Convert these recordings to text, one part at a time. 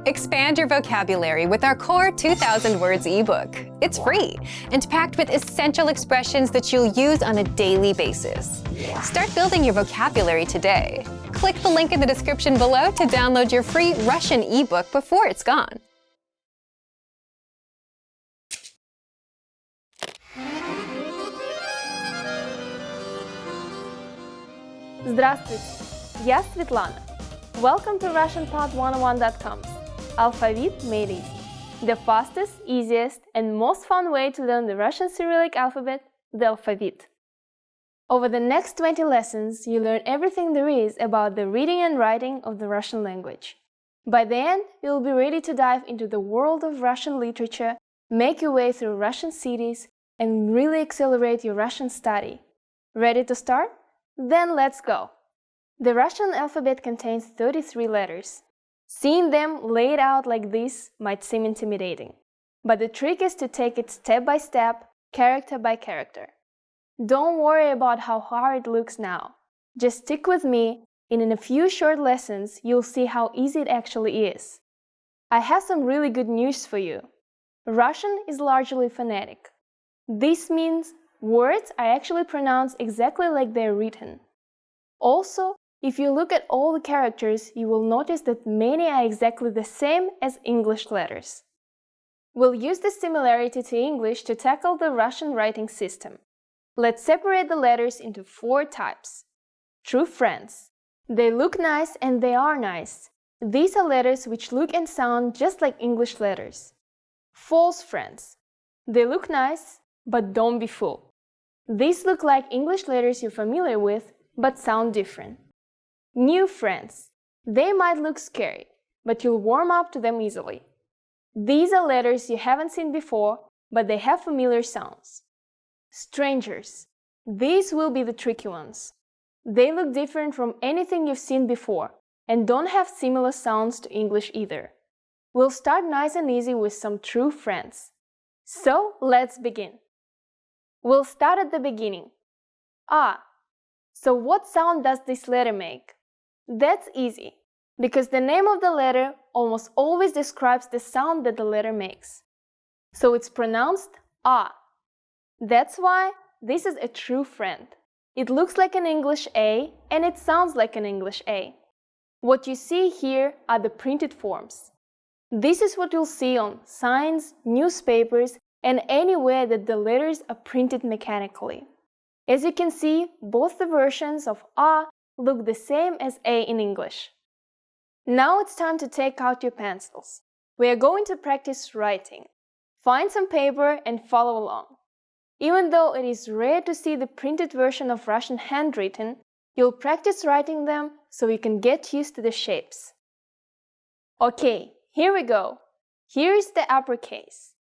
Expand your vocabulary with our core 2,000 words ebook. It's free and packed with essential expressions that you'll use on a daily basis. Start building your vocabulary today. Click the link in the description below to download your free Russian ebook before it's gone. Здравствуйте, я Светлана. Welcome to RussianPod101.com's Alphabet Made Easy, the fastest, easiest, and most fun way to learn the Russian Cyrillic alphabet, the alphabet. Over the next 20 lessons, you learn everything there is about the reading and writing of the Russian language. By the end, you'll be ready to dive into the world of Russian literature, make your way through Russian cities, and really accelerate your Russian study. Ready to start? Then let's go! The Russian alphabet contains 33 letters. Seeing them laid out like this might seem intimidating, but the trick is to take it step by step, character by character. Don't worry about how hard it looks now. Just stick with me, and in a few short lessons, you'll see how easy it actually is. I have some really good news for you. Russian is largely phonetic. This means words are actually pronounced exactly like they're written. Also, if you look at all the characters, you will notice that many are exactly the same as English letters. We'll use this similarity to English to tackle the Russian writing system. Let's separate the letters into 4 types. True friends. They look nice and they are nice. These are letters which look and sound just like English letters. False friends. They look nice, but don't be fooled. These look like English letters you're familiar with, but sound different. New friends. They might look scary, but you'll warm up to them easily. These are letters you haven't seen before, but they have familiar sounds. Strangers. These will be the tricky ones. They look different from anything you've seen before, and don't have similar sounds to English either. We'll start nice and easy with some true friends. So, let's begin. We'll start at the beginning. Ah. So what sound does this letter make? That's easy, because the name of the letter almost always describes the sound that the letter makes. So it's pronounced ah. That's why this is a true friend. It looks like an English A and it sounds like an English A. What you see here are the printed forms. This is what you'll see on signs, newspapers, and anywhere that the letters are printed mechanically. As you can see, both the versions of A look the same as A in English. Now it's time to take out your pencils. We are going to practice writing. Find some paper and follow along. Even though it is rare to see the printed version of Russian handwritten, you'll practice writing them so you can get used to the shapes. Okay, here we go. Here is the uppercase.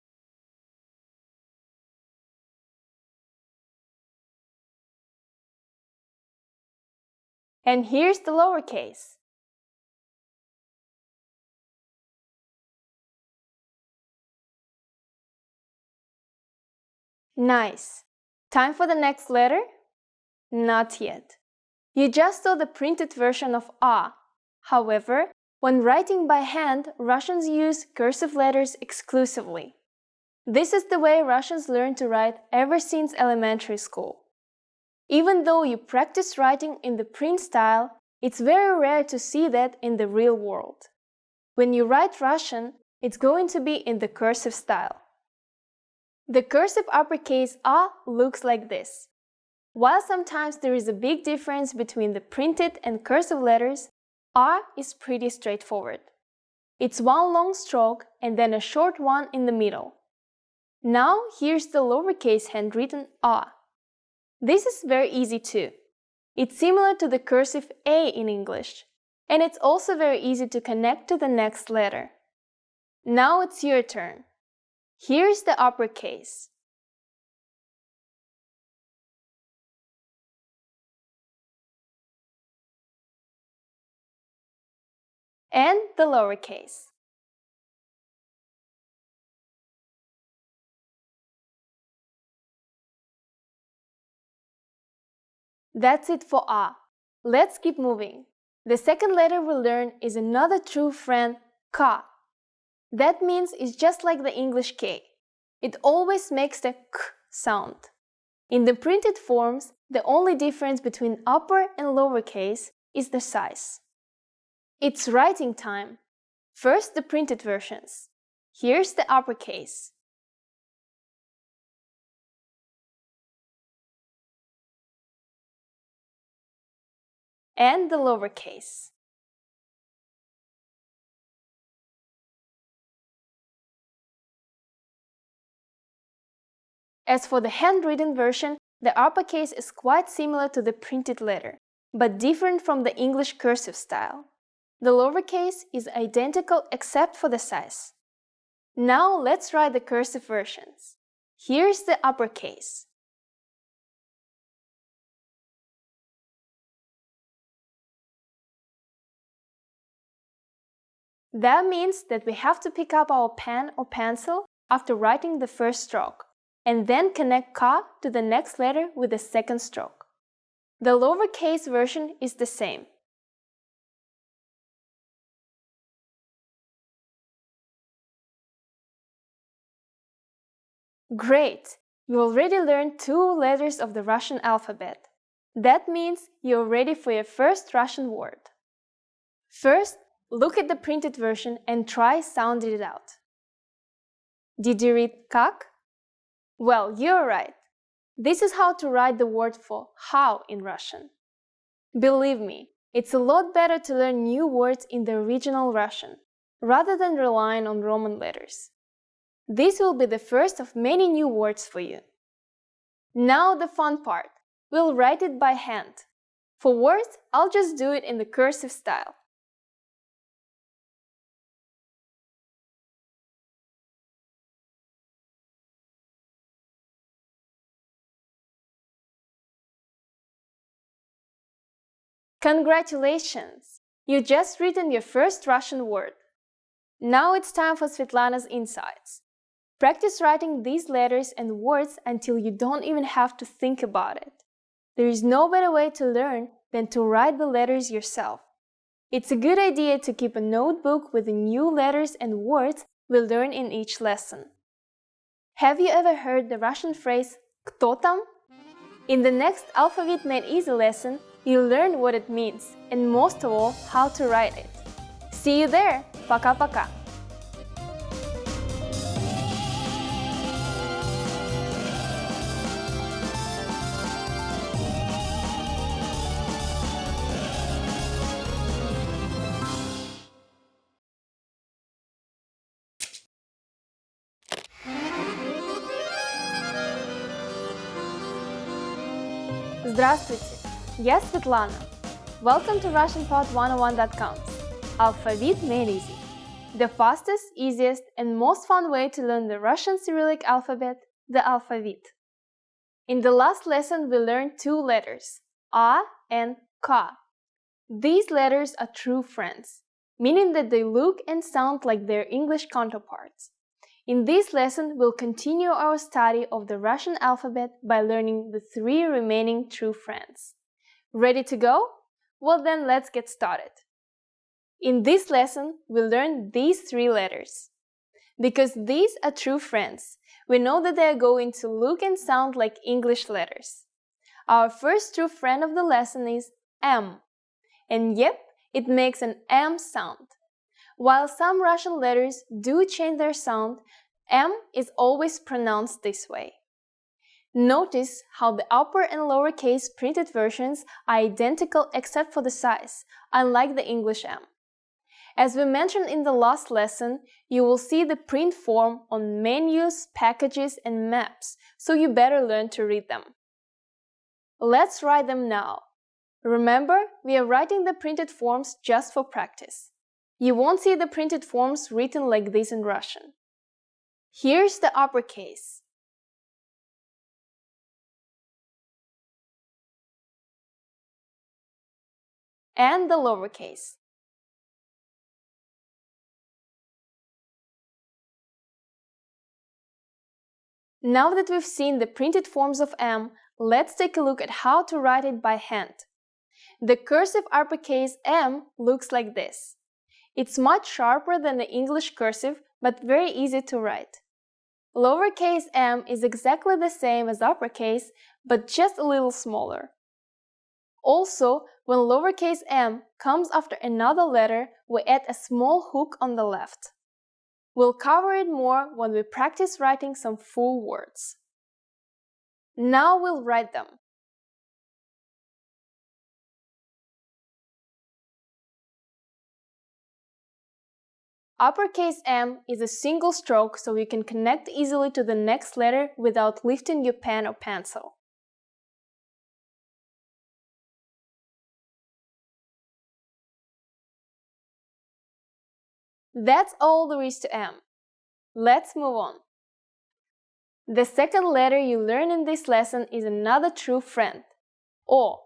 And here's the lowercase. Nice. Time for the next letter? Not yet. You just saw the printed version of A. However, when writing by hand, Russians use cursive letters exclusively. This is the way Russians learn to write ever since elementary school. Even though you practice writing in the print style, it's very rare to see that in the real world. When you write Russian, it's going to be in the cursive style. The cursive uppercase A looks like this. While sometimes there is a big difference between the printed and cursive letters, R is pretty straightforward. It's one long stroke and then a short one in the middle. Now here's the lowercase handwritten A. This is very easy too. It's similar to the cursive A in English, and it's also very easy to connect to the next letter. Now it's your turn. Here's the uppercase. And the lowercase. That's it for A. Let's keep moving. The second letter we'll learn is another true friend, K. That means it's just like the English K. It always makes the k sound. In the printed forms, the only difference between upper and lowercase is the size. It's writing time. First, the printed versions. Here's the uppercase. And the lowercase. As for the handwritten version, the uppercase is quite similar to the printed letter, but different from the English cursive style. The lowercase is identical except for the size. Now let's write the cursive versions. Here's the uppercase. That means that we have to pick up our pen or pencil after writing the first stroke, and then connect ka to the next letter with the second stroke. The lowercase version is the same. Great! You already learned 2 letters of the Russian alphabet. That means you're ready for your first Russian word. First, look at the printed version and try sounding it out. Did you read как? Well, you're right. This is how to write the word for how in Russian. Believe me, it's a lot better to learn new words in the original Russian, rather than relying on Roman letters. This will be the first of many new words for you. Now the fun part. We'll write it by hand. For words, I'll just do it in the cursive style. Congratulations! You just written your first Russian word. Now it's time for Svetlana's insights. Practice writing these letters and words until you don't even have to think about it. There is no better way to learn than to write the letters yourself. It's a good idea to keep a notebook with the new letters and words we'll learn in each lesson. Have you ever heard the Russian phrase "Кто там"? In the next Alphabet Made Easy lesson, you'll learn what it means and most of all, how to write it. See you there! Пока-пока! Здравствуйте! Я Светлана. Welcome to RussianPod101.com's Alphabet Made Easy, the fastest, easiest, and most fun way to learn the Russian Cyrillic alphabet, the alphabet. In the last lesson, we learned 2 letters, A and Ka. These letters are true friends, meaning that they look and sound like their English counterparts. In this lesson, we'll continue our study of the Russian alphabet by learning the 3 remaining true friends. Ready to go? Well then, let's get started. In this lesson, we'll learn these 3 letters. Because these are true friends, we know that they are going to look and sound like English letters. Our first true friend of the lesson is M. And yep, it makes an M sound. While some Russian letters do change their sound, M is always pronounced this way. Notice how the upper and lowercase printed versions are identical except for the size, unlike the English M. As we mentioned in the last lesson, you will see the print form on menus, packages, and maps, so you better learn to read them. Let's write them now. Remember, we are writing the printed forms just for practice. You won't see the printed forms written like this in Russian. Here's the uppercase. And the lowercase. Now that we've seen the printed forms of M, let's take a look at how to write it by hand. The cursive uppercase M looks like this. It's much sharper than the English cursive but very easy to write. Lowercase m is exactly the same as uppercase, but just a little smaller. Also, when lowercase m comes after another letter, we add a small hook on the left. We'll cover it more when we practice writing some full words. Now we'll write them. Uppercase M is a single stroke, so you can connect easily to the next letter without lifting your pen or pencil. That's all there is to M. Let's move on. The second letter you learn in this lesson is another true friend, O.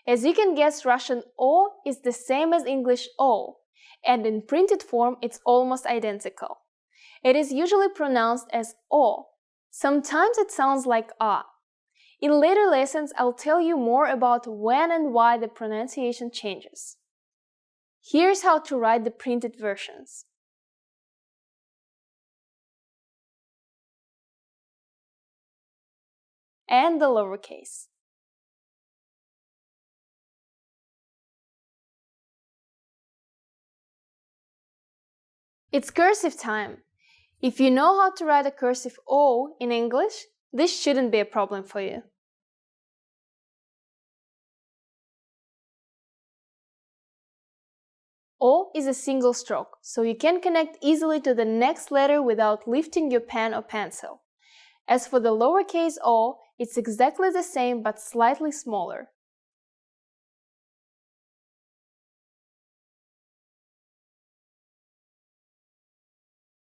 As you can guess, Russian O is the same as English O, and in printed form it's almost identical. It is usually pronounced as O. Sometimes it sounds like A. In later lessons, I'll tell you more about when and why the pronunciation changes. Here's how to write the printed versions. And the lowercase. It's cursive time. If you know how to write a cursive O in English, this shouldn't be a problem for you. O is a single stroke, so you can connect easily to the next letter without lifting your pen or pencil. As for the lowercase o, it's exactly the same but slightly smaller.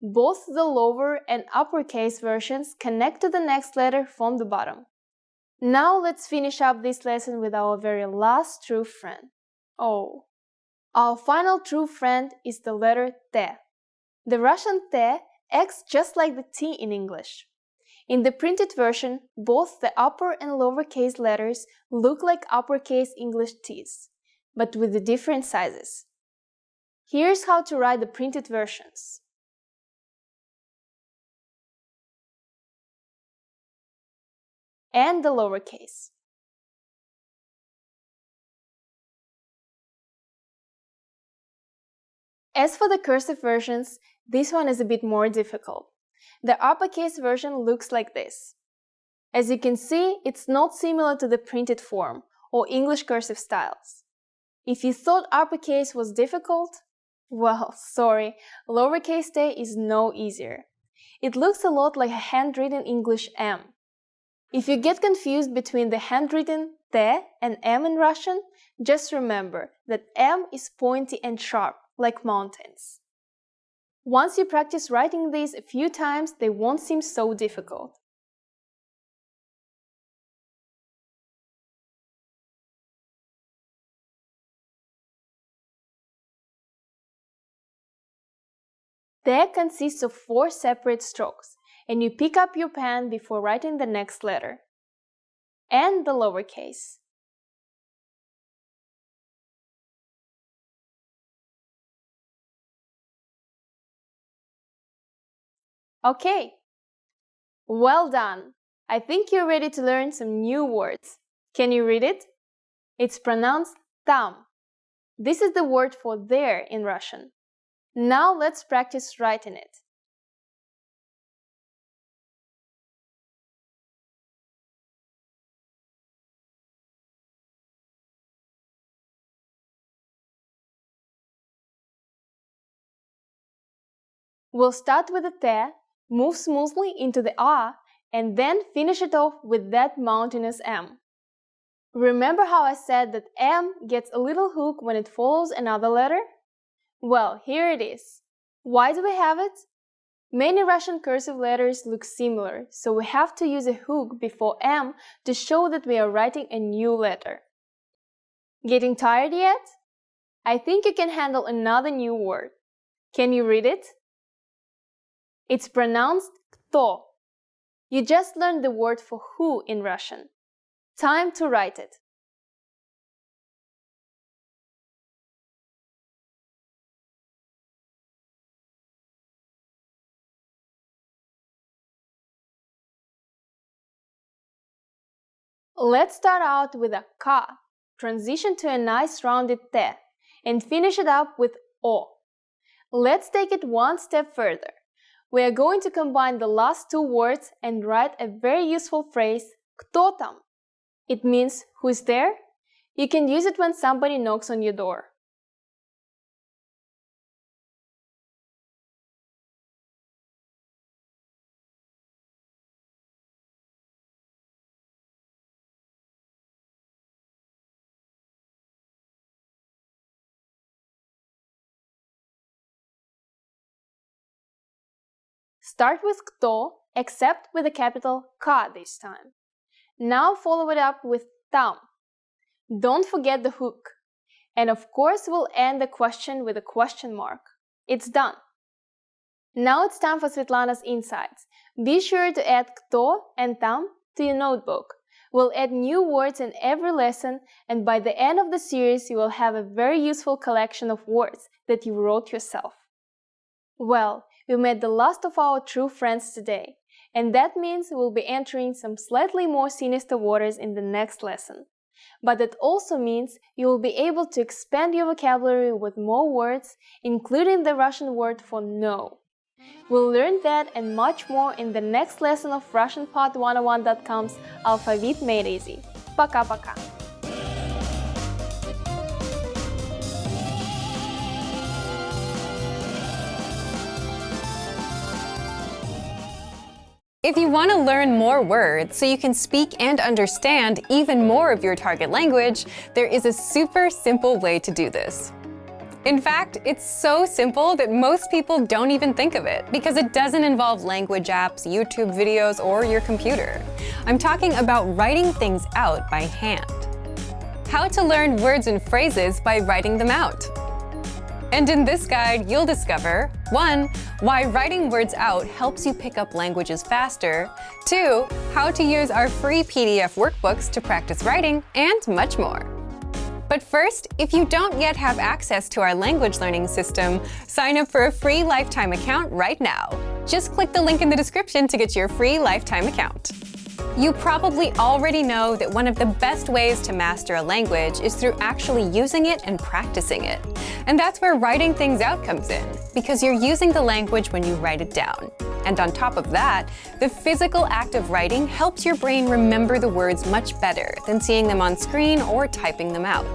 Both the lower and uppercase versions connect to the next letter from the bottom. Now let's finish up this lesson with our very last true friend, O. Our final true friend is the letter T. The Russian T acts just like the T in English. In the printed version, both the upper and lowercase letters look like uppercase English T's, but with the different sizes. Here's how to write the printed versions. And the lowercase. As for the cursive versions, this one is a bit more difficult. The uppercase version looks like this. As you can see, it's not similar to the printed form or English cursive styles. If you thought uppercase was difficult, well, sorry, lowercase t is no easier. It looks a lot like a handwritten English M. If you get confused between the handwritten T and M in Russian, just remember that M is pointy and sharp, like mountains. Once you practice writing these a few times, they won't seem so difficult. T consists of 4 separate strokes, and you pick up your pen before writing the next letter. And the lowercase. Okay, well done! I think you're ready to learn some new words. Can you read it? It's pronounced tam. This is the word for there in Russian. Now let's practice writing it. We'll start with the T, move smoothly into the A, and then finish it off with that mountainous M. Remember how I said that M gets a little hook when it follows another letter? Well, here it is. Why do we have it? Many Russian cursive letters look similar, so we have to use a hook before M to show that we are writing a new letter. Getting tired yet? I think you can handle another new word. Can you read it? It's pronounced kto. You just learned the word for who in Russian. Time to write it. Let's start out with a ka, transition to a nice rounded te, and finish it up with o. Let's take it one step further. We are going to combine the last two words and write a very useful phrase, кто там? It means who's there? You can use it when somebody knocks on your door. Start with кто, except with a capital K this time. Now follow it up with там. Don't forget the hook. And of course, we'll end the question with a question mark. It's done. Now it's time for Svetlana's insights. Be sure to add кто and там to your notebook. We'll add new words in every lesson, and by the end of the series, you will have a very useful collection of words that you wrote yourself. Well, we met the last of our true friends today, and that means we'll be entering some slightly more sinister waters in the next lesson. But it also means you will be able to expand your vocabulary with more words, including the Russian word for no. We'll learn that and much more in the next lesson of RussianPod101.com's Alphabet Made Easy. Пока-пока! If you want to learn more words so you can speak and understand even more of your target language, there is a super simple way to do this. In fact, it's so simple that most people don't even think of it because it doesn't involve language apps, YouTube videos, or your computer. I'm talking about writing things out by hand. How to learn words and phrases by writing them out. And in this guide, you'll discover 1. Why writing words out helps you pick up languages faster, 2. How to use our free PDF workbooks to practice writing, and much more. But first, if you don't yet have access to our language learning system, sign up for a free lifetime account right now. Just click the link in the description to get your free lifetime account. You probably already know that one of the best ways to master a language is through actually using it and practicing it. And that's where writing things out comes in, because you're using the language when you write it down. And on top of that, the physical act of writing helps your brain remember the words much better than seeing them on screen or typing them out.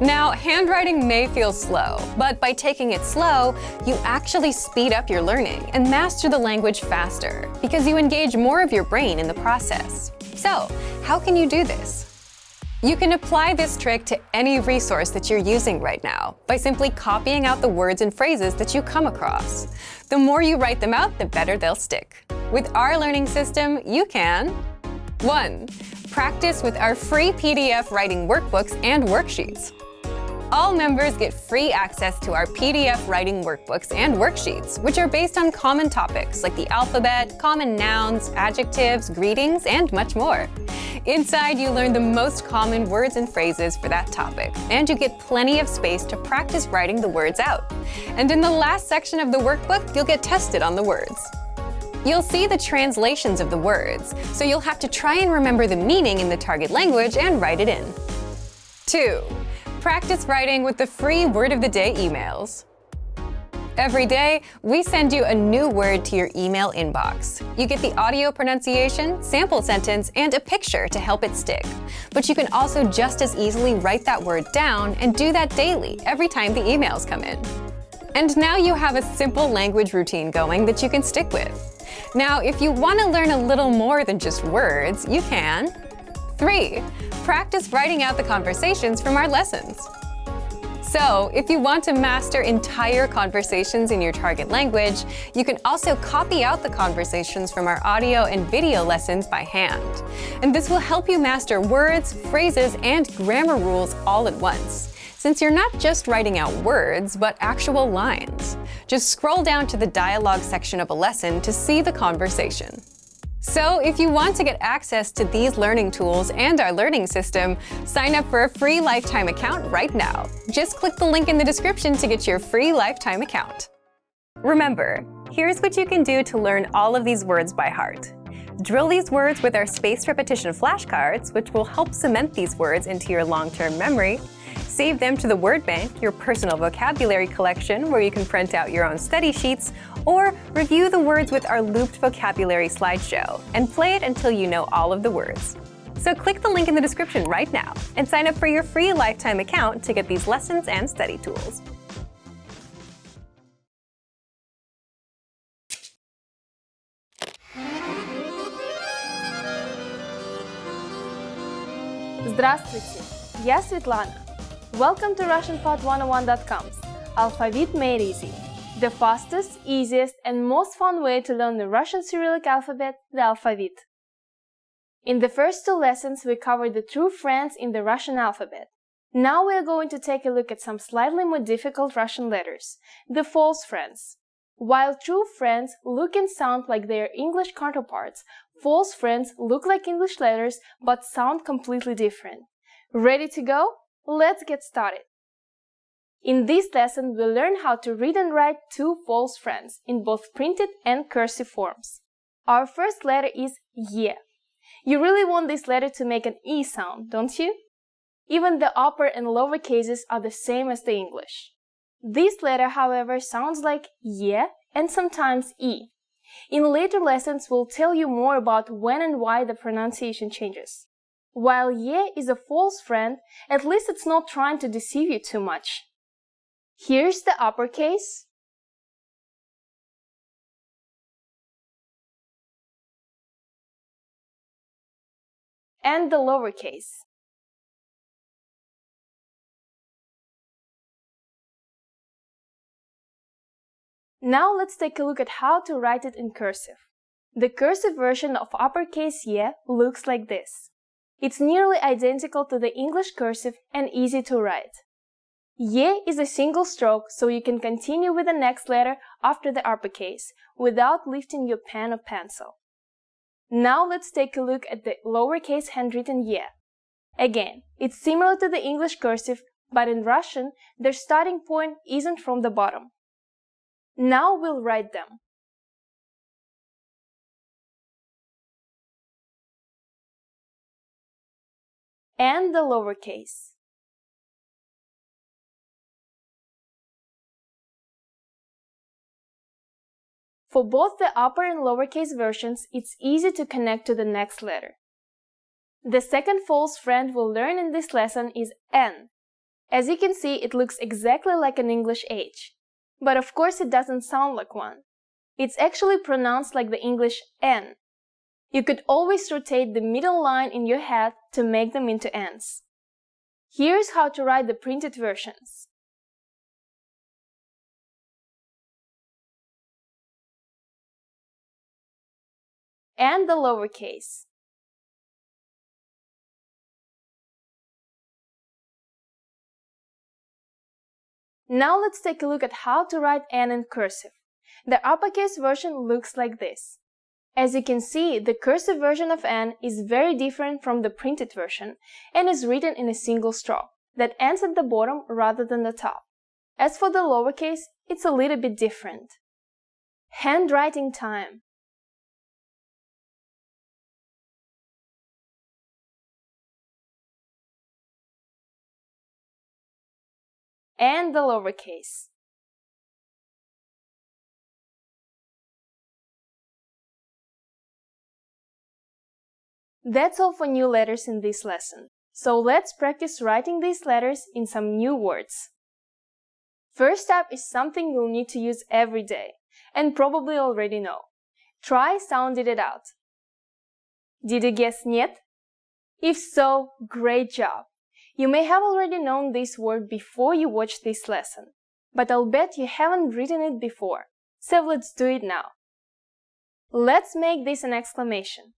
Now, handwriting may feel slow, but by taking it slow, you actually speed up your learning and master the language faster because you engage more of your brain in the process. So, how can you do this? You can apply this trick to any resource that you're using right now by simply copying out the words and phrases that you come across. The more you write them out, the better they'll stick. With our learning system, you can 1. Practice with our free PDF writing workbooks and worksheets. All members get free access to our PDF writing workbooks and worksheets, which are based on common topics like the alphabet, common nouns, adjectives, greetings, and much more. Inside, you learn the most common words and phrases for that topic, and you get plenty of space to practice writing the words out. And in the last section of the workbook, you'll get tested on the words. You'll see the translations of the words, so you'll have to try and remember the meaning in the target language and write it in. 2. Practice writing with the free Word of the Day emails. Every day, we send you a new word to your email inbox. You get the audio pronunciation, sample sentence, and a picture to help it stick. But you can also just as easily write that word down and do that daily every time the emails come in. And now you have a simple language routine going that you can stick with. Now, if you want to learn a little more than just words, you can 3. Practice writing out the conversations from our lessons. So, if you want to master entire conversations in your target language, you can also copy out the conversations from our audio and video lessons by hand. And this will help you master words, phrases, and grammar rules all at once, since you're not just writing out words, but actual lines. Just scroll down to the dialogue section of a lesson to see the conversation. So, if you want to get access to these learning tools and our learning system, sign up for a free lifetime account right now. Just click the link in the description to get your free lifetime account. Remember, here's what you can do to learn all of these words by heart. Drill these words with our spaced repetition flashcards, which will help cement these words into your long-term memory. Save them to the word bank, your personal vocabulary collection, where you can print out your own study sheets, or review the words with our looped vocabulary slideshow, and play it until you know all of the words. So click the link in the description right now and sign up for your free lifetime account to get these lessons and study tools. Здравствуйте! Я Светлана. Welcome to RussianPod101.com's Alphabet Made Easy, the fastest, easiest, and most fun way to learn the Russian Cyrillic alphabet, the alphabet. In the first two lessons, we covered the true friends in the Russian alphabet. Now we are going to take a look at some slightly more difficult Russian letters, the false friends. While true friends look and sound like their English counterparts, false friends look like English letters but sound completely different. Ready to go? Let's get started. In this lesson, we'll learn how to read and write two false friends in both printed and cursive forms. Our first letter is Y. You really want this letter to make an E sound, don't you? Even the upper and lower cases are the same as the English. This letter, however, sounds like Y and sometimes E. In later lessons, we'll tell you more about when and why the pronunciation changes. While Y is a false friend, at least it's not trying to deceive you too much. Here's the uppercase. And the lowercase. Now let's take a look at how to write it in cursive. The cursive version of uppercase Y looks like this. It's nearly identical to the English cursive and easy to write. Y is a single stroke, so you can continue with the next letter after the uppercase without lifting your pen or pencil. Now let's take a look at the lowercase handwritten Y. Again, it's similar to the English cursive, but in Russian, their starting point isn't from the bottom. Now we'll write them. And the lowercase. For both the upper and lowercase versions, it's easy to connect to the next letter. The second false friend we'll learn in this lesson is N. As you can see, it looks exactly like an English H. But of course it doesn't sound like one. It's actually pronounced like the English N. You could always rotate the middle line in your head to make them into N's. Here's how to write the printed versions. And the lowercase. Now let's take a look at how to write N in cursive. The uppercase version looks like this. As you can see, the cursive version of N is very different from the printed version and is written in a single stroke that ends at the bottom rather than the top. As for the lowercase, it's a little bit different. Handwriting time. And the lowercase. That's all for new letters in this lesson. So let's practice writing these letters in some new words. First up is something you'll need to use every day, and probably already know. Try sounding it out. Did you guess нет? If so, great job! You may have already known this word before you watched this lesson, but I'll bet you haven't written it before. So let's do it now. Let's make this an exclamation.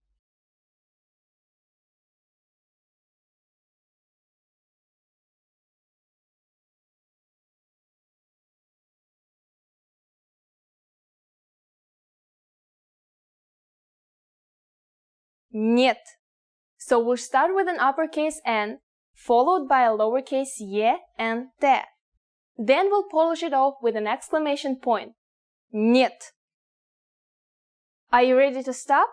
Нет. So we'll start with an uppercase N, followed by a lowercase y and t. Then we'll polish it off with an exclamation point. Нет. Are you ready to stop?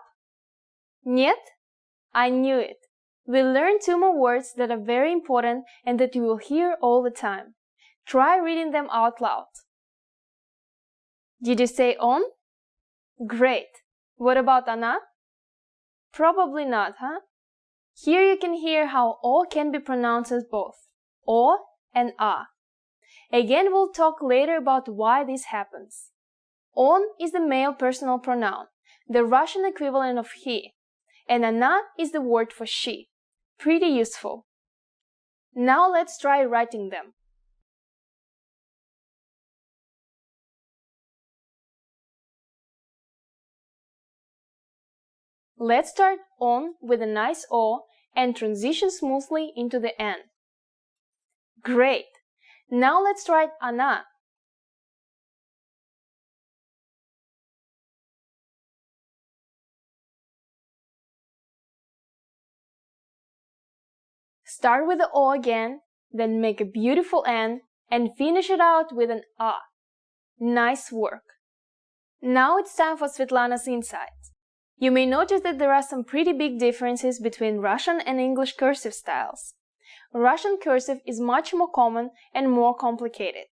Нет? I knew it. We'll learn two more words that are very important and that you will hear all the time. Try reading them out loud. Did you say on? Great. What about она? Probably not, huh? Here you can hear how O can be pronounced as both O and A. Again, we'll talk later about why this happens. On is the male personal pronoun, the Russian equivalent of he, and она is the word for she. Pretty useful. Now let's try writing them. Let's start on with a nice O and transition smoothly into the N. Great! Now let's write она. Start with the O again, then make a beautiful N and finish it out with an A. Nice work! Now it's time for Svetlana's insights. You may notice that there are some pretty big differences between Russian and English cursive styles. Russian cursive is much more common and more complicated.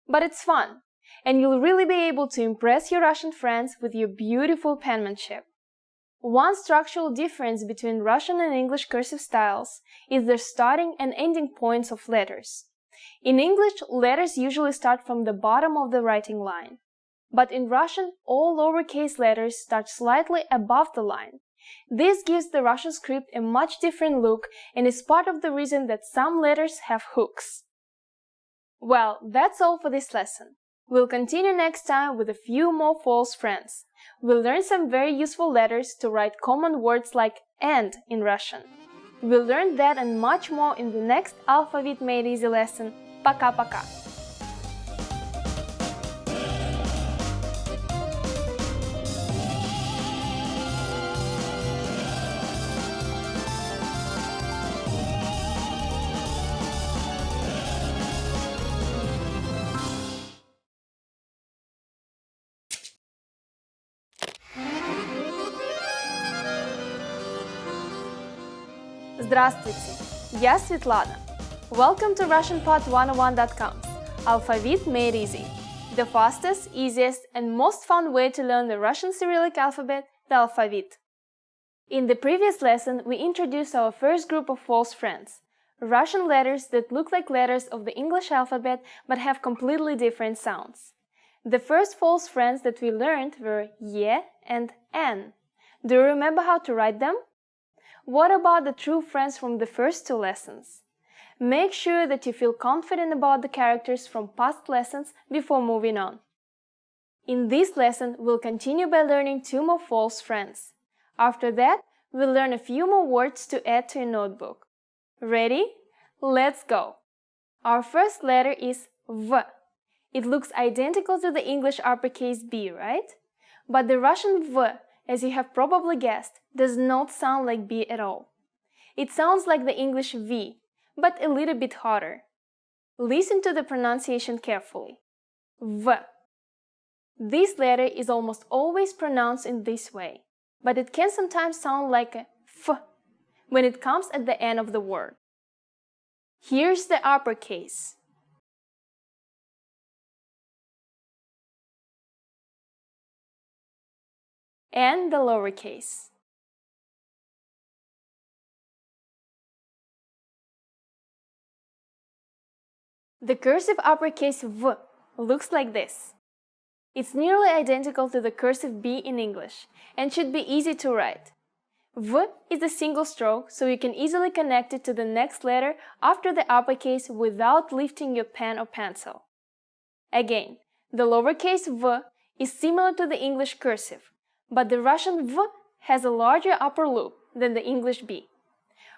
But it's fun, and you'll really be able to impress your Russian friends with your beautiful penmanship. One structural difference between Russian and English cursive styles is their starting and ending points of letters. In English, letters usually start from the bottom of the writing line. But in Russian, all lowercase letters start slightly above the line. This gives the Russian script a much different look and is part of the reason that some letters have hooks. Well, that's all for this lesson. We'll continue next time with a few more false friends. We'll learn some very useful letters to write common words like "and" in Russian. We'll learn that and much more in the next Alphabet Made Easy lesson. Пока-пока! Здравствуйте! Я Светлана. Welcome to RussianPod101.com's Alphabet Made Easy, the fastest, easiest, and most fun way to learn the Russian Cyrillic alphabet, the alphabet. In the previous lesson, we introduced our first group of false friends, Russian letters that look like letters of the English alphabet but have completely different sounds. The first false friends that we learned were ye and n. Do you remember how to write them? What about the true friends from the first two lessons? Make sure that you feel confident about the characters from past lessons before moving on. In this lesson, we'll continue by learning two more false friends. After that, we'll learn a few more words to add to your notebook. Ready? Let's go! Our first letter is V. It looks identical to the English uppercase B, right? But the Russian V, as you have probably guessed, does not sound like B at all. It sounds like the English V, but a little bit harder. Listen to the pronunciation carefully. V. This letter is almost always pronounced in this way, but it can sometimes sound like a F when it comes at the end of the word. Here's the uppercase. And the lowercase. The cursive uppercase V looks like this. It's nearly identical to the cursive B in English and should be easy to write. V is a single stroke, so you can easily connect it to the next letter after the uppercase without lifting your pen or pencil. Again, the lowercase v is similar to the English cursive, but the Russian V has a larger upper loop than the English B.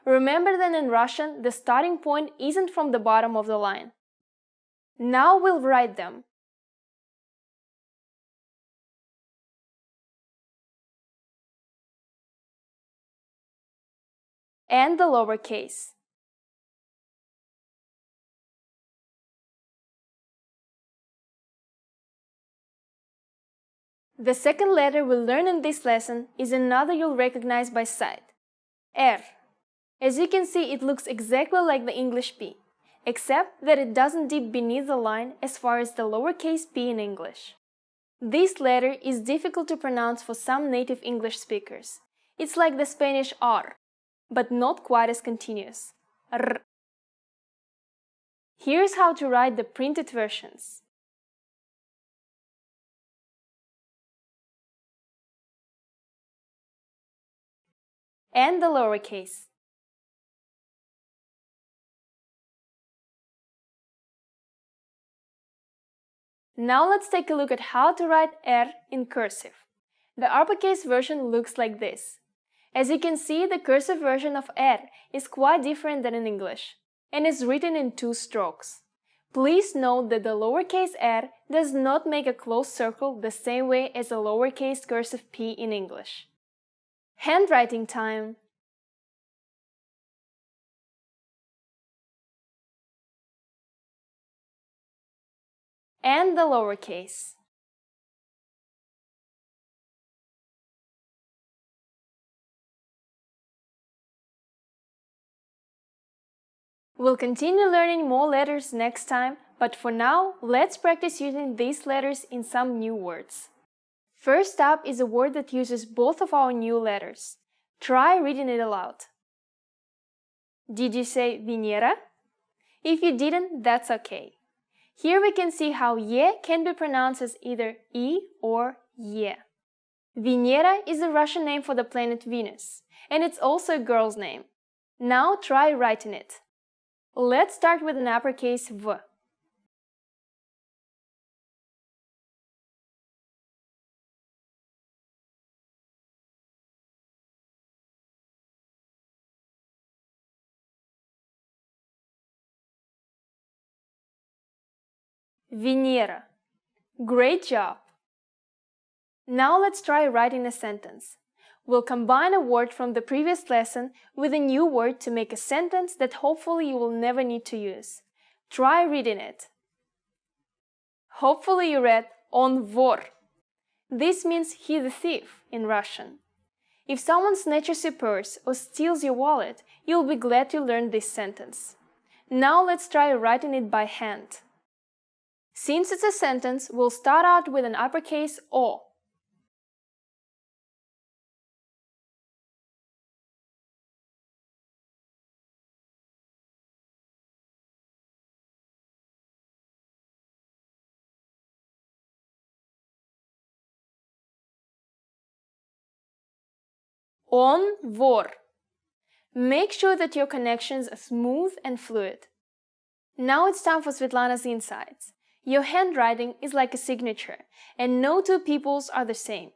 Remember that in Russian, the starting point isn't from the bottom of the line. Now we'll write them. And the lowercase. The second letter we'll learn in this lesson is another you'll recognize by sight. R. As you can see, it looks exactly like the English P, except that it doesn't dip beneath the line as far as the lowercase p in English. This letter is difficult to pronounce for some native English speakers. It's like the Spanish R, but not quite as continuous. R. Here's how to write the printed versions. And the lowercase. Now let's take a look at how to write R in cursive. The uppercase version looks like this. As you can see, the cursive version of R is quite different than in English, and is written in 2 strokes. Please note that the lowercase r does not make a closed circle the same way as a lowercase cursive p in English. Handwriting time. And the lowercase. We'll continue learning more letters next time, but for now, let's practice using these letters in some new words. First up is a word that uses both of our new letters. Try reading it aloud. Did you say Venera? If you didn't, that's okay. Here we can see how ye can be pronounced as either e or ye. Venera is a Russian name for the planet Venus, and it's also a girl's name. Now try writing it. Let's start with an uppercase V. Venera. Great job! Now let's try writing a sentence. We'll combine a word from the previous lesson with a new word to make a sentence that hopefully you will never need to use. Try reading it. Hopefully you read on vor. This means he's a thief in Russian. If someone snatches your purse or steals your wallet, you'll be glad you learned this sentence. Now let's try writing it by hand. Since it's a sentence, we'll start out with an uppercase O. On vor. Make sure that your connections are smooth and fluid. Now it's time for Svetlana's insights. Your handwriting is like a signature, and no two people's are the same.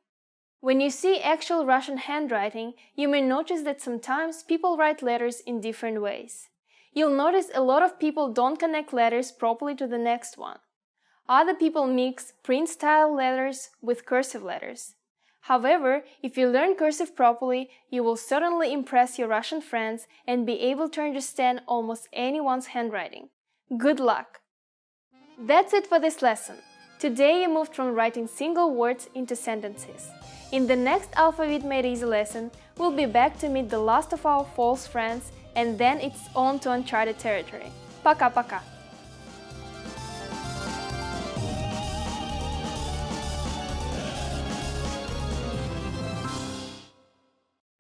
When you see actual Russian handwriting, you may notice that sometimes people write letters in different ways. You'll notice a lot of people don't connect letters properly to the next one. Other people mix print-style letters with cursive letters. However, if you learn cursive properly, you will certainly impress your Russian friends and be able to understand almost anyone's handwriting. Good luck! That's it for this lesson. Today you moved from writing single words into sentences. In the next Alphabet Made Easy lesson, we'll be back to meet the last of our false friends, and then it's on to uncharted territory. Пока-пока!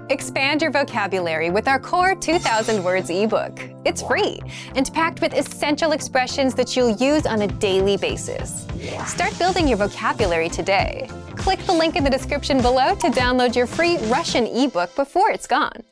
Expand your vocabulary with our Core 2000 Words ebook. It's free and packed with essential expressions that you'll use on a daily basis. Start building your vocabulary today. Click the link in the description below to download your free Russian ebook before it's gone.